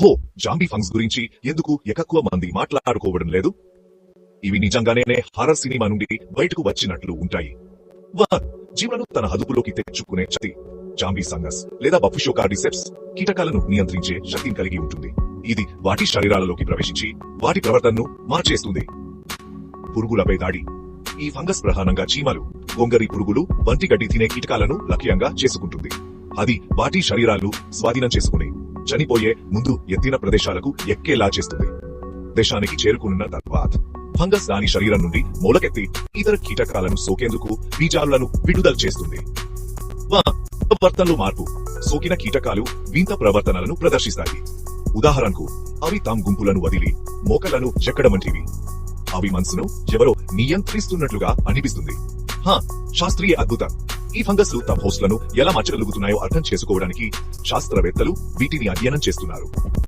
హో, జాంబీ ఫంగ్స్ గురించి ఎందుకు ఎక్కువ మంది మాట్లాడుకోవడం లేదు? ఇవి నిజంగానే హారర్ సినిమా నుండి బయటకు వచ్చినట్లు ఉంటాయి. జీవులను తన అదుపులోకి తెచ్చుకునే శక్తి. జాంబీ ఫంగస్ లేదా బఫిషో కార్డిసెప్స్ కీటకాలను నియంత్రించే శక్తిని కలిగి ఉంటుంది. ఇది వాటి శరీరాలలోకి ప్రవేశించి వాటి ప్రవర్తనను మార్చేస్తుంది. పురుగులపై దాడి. ఈ ఫంగస్ ప్రధానంగా చీమలు, గొంగరి పురుగులు వంటి గడ్డి తినే కీటకాలను లక్ష్యంగా చేసుకుంటుంది. అది వాటి శరీరాలను స్వాధీనం చేసుకుని చనిపోయే ముందు ఎత్తిన ప్రదేశాలకు ఎక్కేలా చేస్తుంది. దేశానికి చేరుకున్న తర్వాత ఫంగస్ దాని శరీరం నుండి మూలకెత్తి ఇతర కీటకాలను సోకేందుకు బీజాలను విడుదల చేస్తుంది. ప్రవర్తనలో మార్పు. సోకిన కీటకాలు వింత ప్రవర్తనలను ప్రదర్శిస్తాయి. ఉదాహరణకు, అవి తమ గుంపులను వదిలి మోకలను చెక్కడం వంటివి. అవి మనసును ఎవరో నియంత్రిస్తున్నట్లుగా అనిపిస్తుంది. శాస్త్రీయ అద్భుతం. ఈ ఫంగస్లు తమ హోస్ట్లను ఎలా మార్చగలుగుతున్నాయో అర్థం చేసుకోవడానికి శాస్త్రవేత్తలు వీటిని అధ్యయనం చేస్తున్నారు.